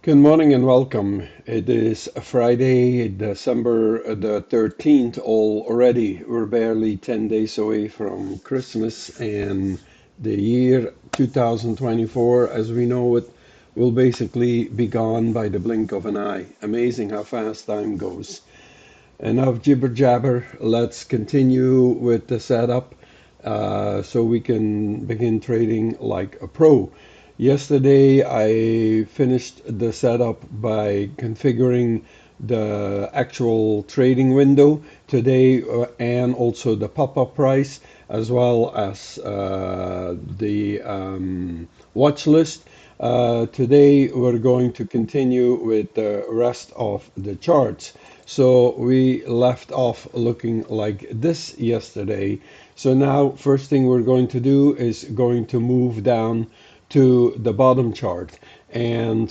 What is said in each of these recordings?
Good morning and welcome. It is Friday, December the 13th already. We're barely 10 days away from Christmas, and the year 2024, as we know it, will basically be gone by the blink of an eye. Amazing how fast time goes. Enough jibber jabber. Let's continue with the setup so we can begin trading like a pro. Yesterday, I finished the setup by configuring the actual trading window today and also the pop-up price as well as the watch list. Today, we're going to continue with the rest of the charts. So we left off looking like this yesterday. So now, first thing we're going to do is going to move down to the bottom chart. And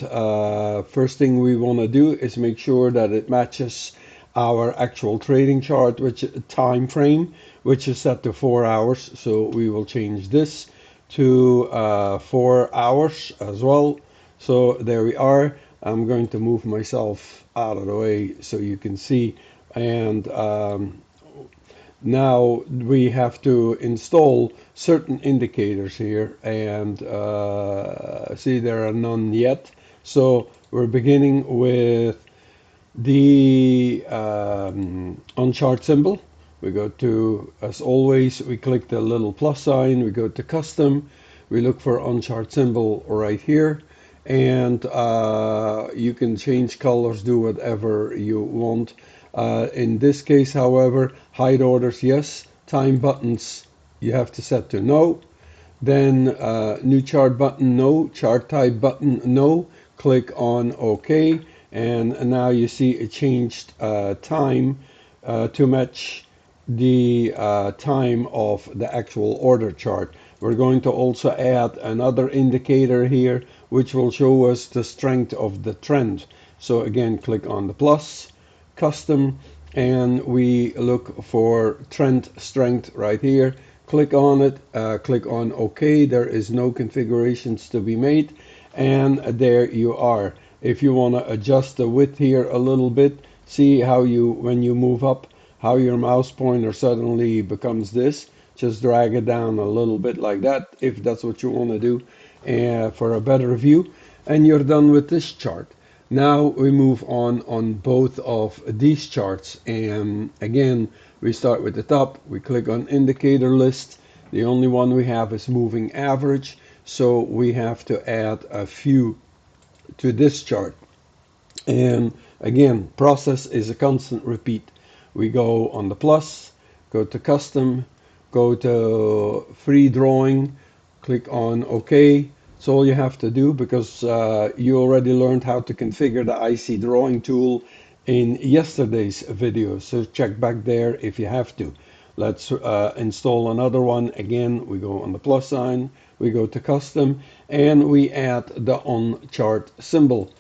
first thing we want to do is make sure that it matches our actual trading chart, which time frame, which is set to 4 hours. So we will change this to 4 hours as well. So there we are. I'm going to move myself out of the way so you can see. And now we have to install certain indicators here, and see, there are none yet. So we're beginning with the on chart symbol. We go to, as always, we click the little plus sign, we go to custom, we look for on chart symbol right here, and you can change colors, do whatever you want. In this case, however, hide orders, yes. Time buttons, you have to set to no. Then new chart button, no. Chart type button, no. Click on OK. And now you see it changed time to match the time of the actual order chart. We're going to also add another indicator here, which will show us the strength of the trend. So again, click on the plus, custom, and we look for trend strength right here. Click on it, click on OK. There is no configurations to be made, and there you are. If you want to adjust the width here a little bit, see how you, when you move up, how your mouse pointer suddenly becomes this. Just drag it down a little bit like that, if that's what you want to do, for a better view, and you're done with this chart. Now we move on both of these charts, and again we start with the top. We click on indicator list. The only one we have is moving average, so we have to add a few to this chart. And again, process is a constant repeat. We go on the plus, go to custom, go to free drawing, click on OK. That's all you have to do, because you already learned how to configure the IC drawing tool in yesterday's video. So check back there if you have to. Let's install another one. Again, we go on the plus sign, we go to custom, and we add the on chart symbol.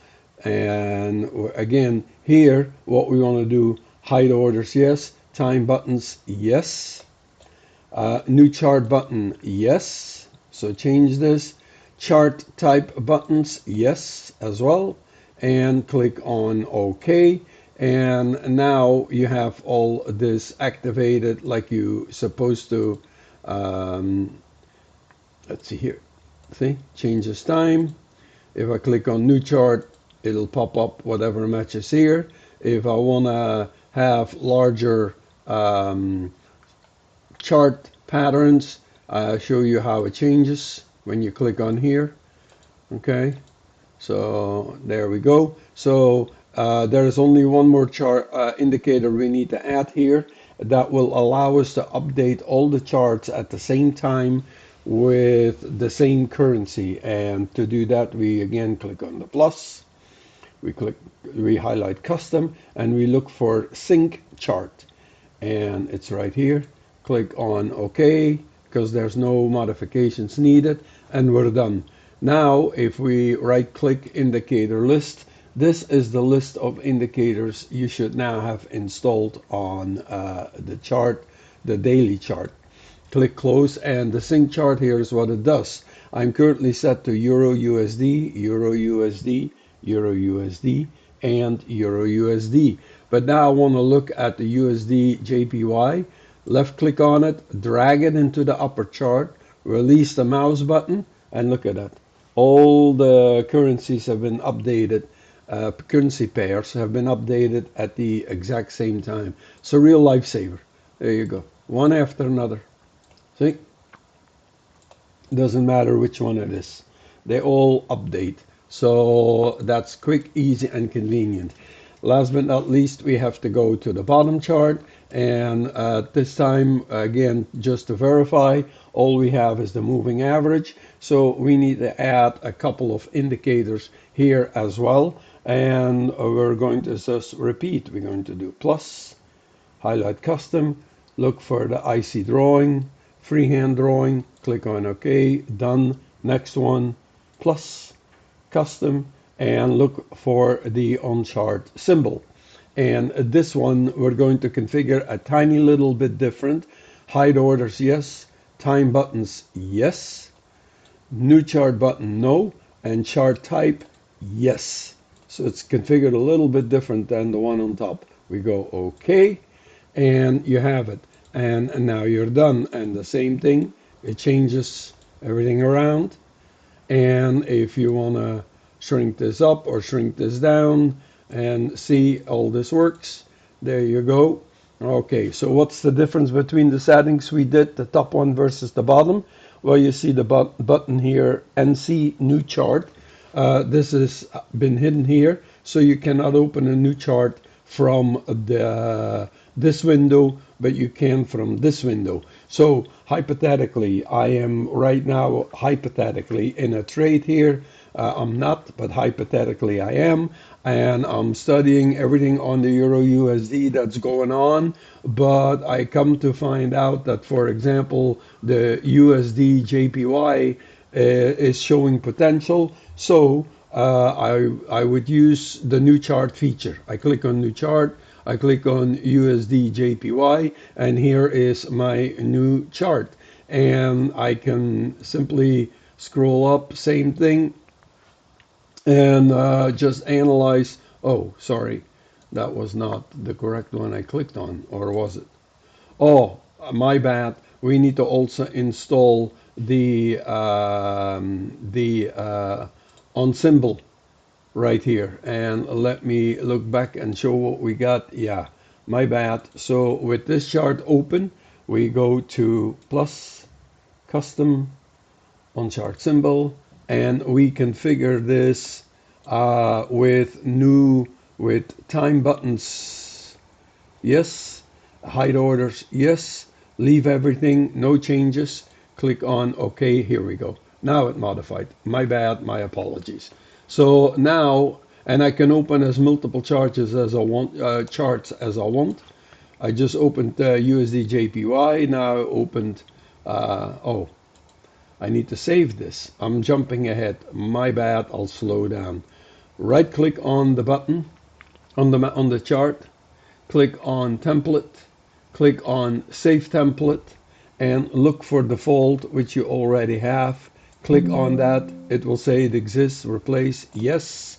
And again, here, what we want to do, hide orders, yes. Time buttons, yes. New chart button, yes. So change this. Chart type buttons, yes, as well. And click on OK. And now you have all this activated like you supposed to. Let's see here. See, changes time. If I click on new chart, it'll pop up whatever matches here. If I want to have larger chart patterns, I'll show you how it changes when you click on here. Okay, so there we go. So there is only one more chart indicator we need to add here that will allow us to update all the charts at the same time with the same currency. And to do that, we again click on the plus, we highlight custom, and we look for sync chart, and it's right here. Click on OK, because there's no modifications needed, and we're done. Now if we right click indicator list, this is the list of indicators you should now have installed on the chart, the daily chart. Click close, and the sync chart here is what it does. I'm currently set to Euro USD, Euro USD, Euro USD, and Euro USD. But now I want to look at the USD JPY. Left click on it, drag it into the upper chart, release the mouse button, and look at that. All the currencies have been updated. Currency pairs have been updated at the exact same time. It's a real lifesaver. There you go. One after another. See? Doesn't matter which one it is. They all update. So that's quick, easy, and convenient. Last but not least, we have to go to the bottom chart. And this time, again, just to verify, all we have is the moving average. So we need to add a couple of indicators here as well. And we're going to just repeat. We're going to do plus, highlight custom, look for the IC drawing, freehand drawing, click on OK, done. Next one, plus, custom, and look for the on chart symbol. And this one we're going to configure a tiny little bit different. Hide orders, yes. Time buttons, yes. New chart button, no. And chart type, yes. So it's configured a little bit different than the one on top. We go OK, and you have it. And now you're done. And the same thing, it changes everything around. And if you want to shrink this up or shrink this down and see all this works, there you go. Okay, so what's the difference between the settings we did, the top one versus the bottom? Well, you see the button here, NC New Chart. This has been hidden here, so you cannot open a new chart from this window, but you can from this window. So hypothetically, I am right now hypothetically in a trade here. I'm not, but hypothetically I am. And I'm studying everything on the Euro USD that's going on. But I come to find out that, for example, the USD JPY is showing potential. So I would use the new chart feature. I click on new chart. I click on USD JPY, and here is my new chart. And I can simply scroll up, same thing, and just analyze. Oh, sorry, that was not the correct one I clicked on, or was it? Oh, my bad. We need to also install the on symbol right here, and let me look back and show what we got. Yeah, my bad. So with this chart open, we go to plus, custom, on chart symbol, and we configure this with time buttons, yes. Hide orders, yes. Leave everything, no changes. Click on OK. Here we go. Now it modified. My bad, my apologies. So now, and I can open as multiple charts as I want. I just opened USD JPY. Now I opened. Oh, I need to save this. I'm jumping ahead. My bad. I'll slow down. Right click on the button on the chart. Click on template. Click on save template and look for default, which you already have. Click on that. It will say it exists. Replace, yes.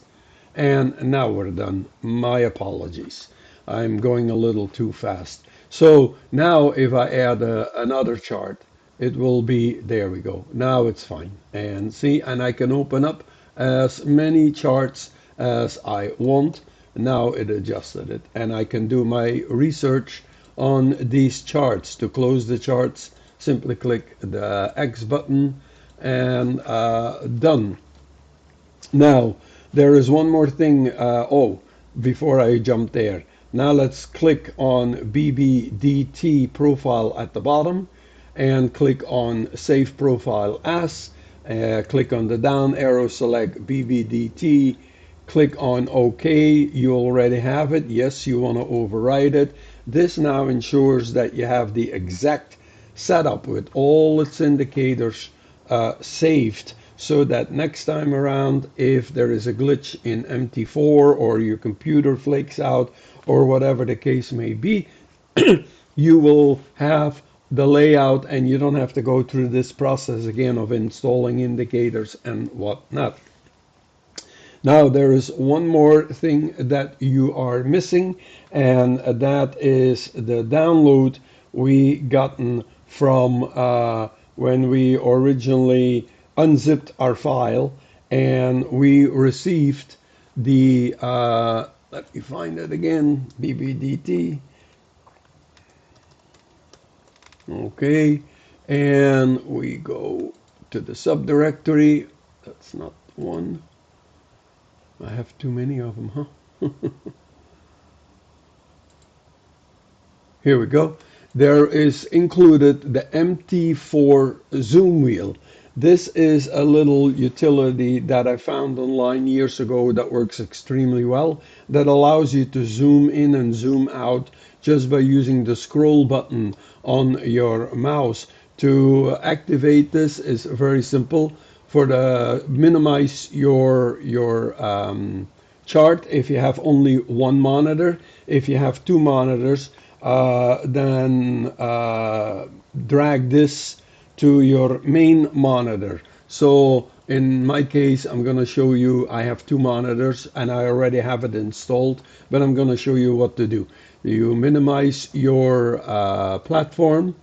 And now we're done. My apologies. I'm going a little too fast. So now if I add another chart, it will be, there we go. Now it's fine. And see, and I can open up as many charts as I want. Now it adjusted it. And I can do my research on these charts. To close the charts, simply click the X button and done. Now, there is one more thing. Before I jump there, now let's click on BBDT profile at the bottom and click on Save Profile As. Click on the down arrow, select BBDT, click on OK. You already have it. Yes, you want to override it. This now ensures that you have the exact setup with all its indicators saved, so that next time around, if there is a glitch in MT4 or your computer flakes out or whatever the case may be, you will have the layout and you don't have to go through this process again of installing indicators and whatnot. Now, there is one more thing that you are missing, and that is the download we gotten from when we originally unzipped our file and we received the, let me find it again, BBDT, okay, and we go to the subdirectory. That's not one. I have too many of them, huh? Here we go. There is included the MT4 zoom wheel. This is a little utility that I found online years ago that works extremely well, that allows you to zoom in and zoom out just by using the scroll button on your mouse. To activate this is very simple. For the minimize your chart if you have only one monitor. If you have two monitors, then drag this to your main monitor. So in my case, I'm going to show you, I have two monitors and I already have it installed, but I'm going to show you what to do. You minimize your platform,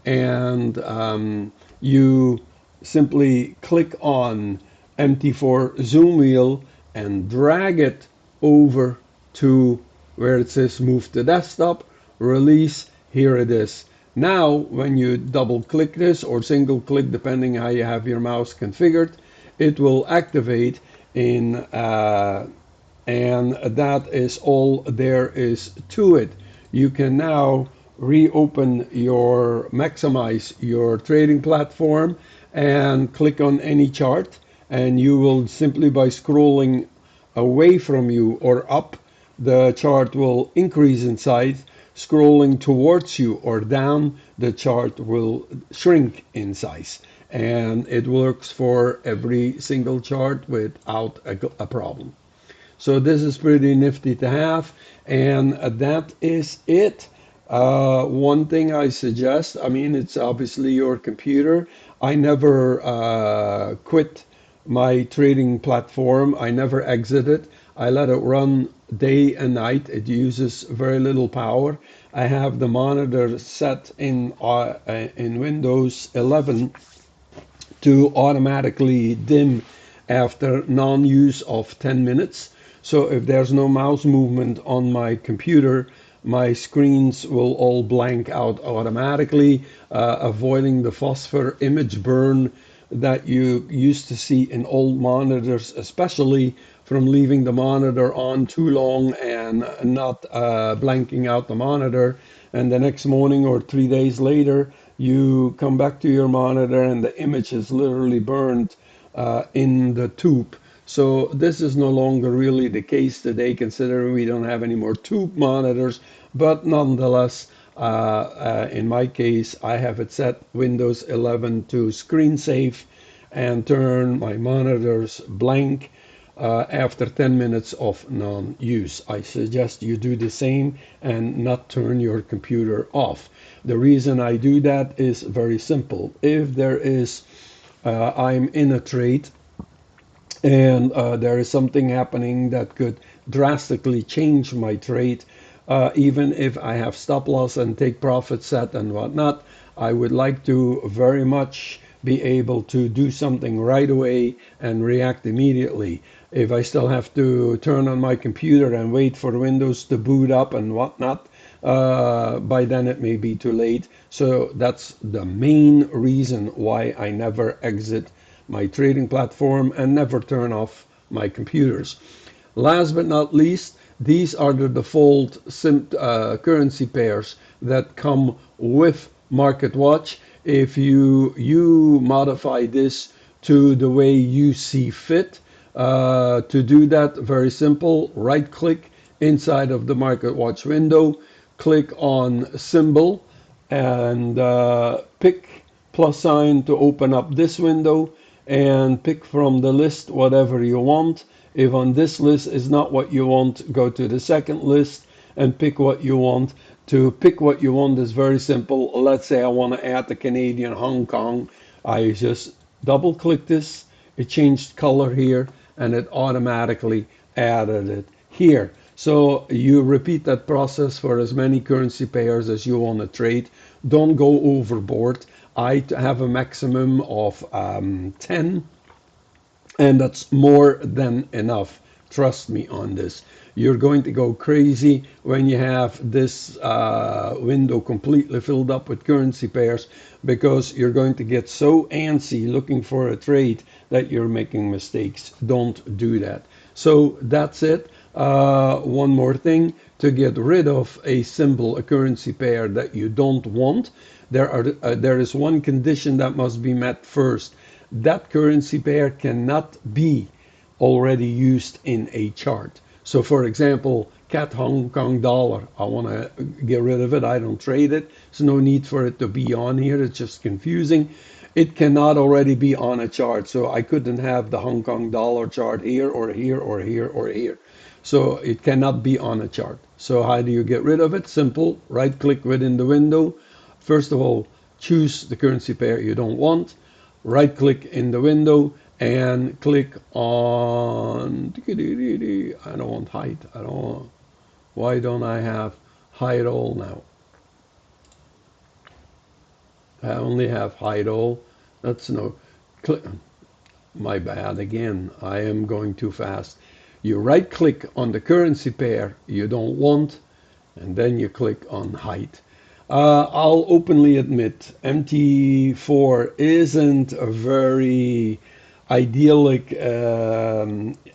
and you simply click on MT4 zoom wheel and drag it over to where it says move to desktop, release, here it is. Now, when you double click this or single click, depending how you have your mouse configured, it will activate in and that is all there is to it. You can now reopen maximize your trading platform and click on any chart, and you will simply by scrolling away from you or up, the chart will increase in size. Scrolling towards you or down, the chart will shrink in size. And it works for every single chart without a problem. So this is pretty nifty to have, and that is it. One thing I suggest, I mean, it's obviously your computer. I never quit my trading platform. I never exit it. I let it run day and night. It uses very little power. I have the monitor set in Windows 11 to automatically dim after non-use of 10 minutes. So if there's no mouse movement on my computer, my screens will all blank out automatically, avoiding the phosphor image burn that you used to see in old monitors, especially from leaving the monitor on too long and not blanking out the monitor. And the next morning or 3 days later, you come back to your monitor and the image is literally burned in the tube. So this is no longer really the case today, considering we don't have any more tube monitors. But nonetheless, in my case, I have it set Windows 11 to screen safe and turn my monitors blank after 10 minutes of non-use. I suggest you do the same and not turn your computer off. The reason I do that is very simple. If there is, I'm in a trade and there is something happening that could drastically change my trade, even if I have stop loss and take profit set and whatnot, I would like to very much be able to do something right away and react immediately. If I still have to turn on my computer and wait for Windows to boot up and whatnot, by then it may be too late. So that's the main reason why I never exit my trading platform and never turn off my computers. Last but not least, these are the default currency pairs that come with MarketWatch. If you modify this to the way you see fit, to do that, very simple, right click inside of the MarketWatch window, click on symbol, and pick plus sign to open up this window, and pick from the list whatever you want. If on this list is not what you want, go to the second list and pick what you want. To pick what you want is very simple. Let's say I want to add the Canadian Hong Kong. I just double click this, it changed color here, and it automatically added it here. So you repeat that process for as many currency pairs as you want to trade. Don't go overboard. I have a maximum of 10, and that's more than enough. Trust me on this. You're going to go crazy when you have this window completely filled up with currency pairs, because you're going to get so antsy looking for a trade that you're making mistakes. Don't do that. So that's it. One more thing: to get rid of a symbol, a currency pair that you don't want, there is one condition that must be met first. That currency pair cannot be already used in a chart. So, for example, CAT Hong Kong dollar, I want to get rid of it. I don't trade it. There's no need for it to be on here. It's just confusing. It cannot already be on a chart. So I couldn't have the Hong Kong dollar chart here or here or here or here. So it cannot be on a chart. So how do you get rid of it? Simple. Right click within the window. First of all, choose the currency pair you don't want. Right click in the window and click on, I don't want hide. I don't want, why don't I have hide all now? I only have hide all. That's no click. My bad again. I am going too fast. You right click on the currency pair you don't want, and then you click on hide. I'll openly admit MT4 isn't a very idyllic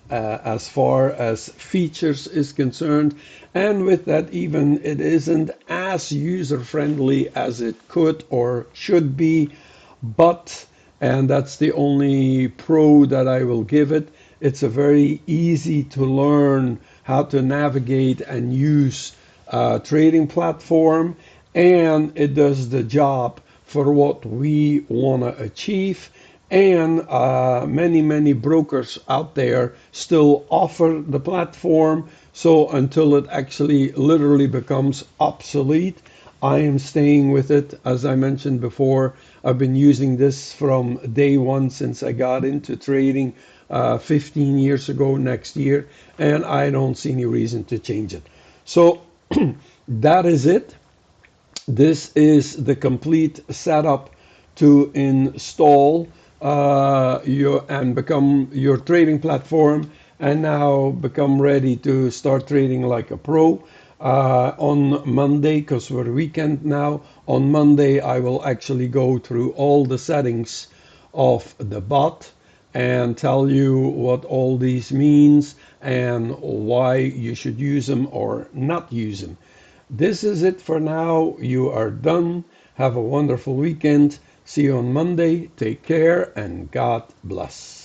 as far as features is concerned, and with that even it isn't as user friendly as it could or should be, but, and that's the only pro that I will give it, it's a very easy to learn how to navigate and use trading platform, and it does the job for what we want to achieve. And many brokers out there still offer the platform. So until it actually literally becomes obsolete, I am staying with it. As I mentioned before, I've been using this from day one since I got into trading 15 years ago next year, and I don't see any reason to change it. So that is it. This is the complete setup to install your and become your trading platform, and now become ready to start trading like a pro. On Monday, because we're weekend now, on Monday I will actually go through all the settings of the bot and tell you what all these means and why you should use them or not use them. This is it for now. You are done. Have a wonderful weekend. See you on Monday. Take care and God bless.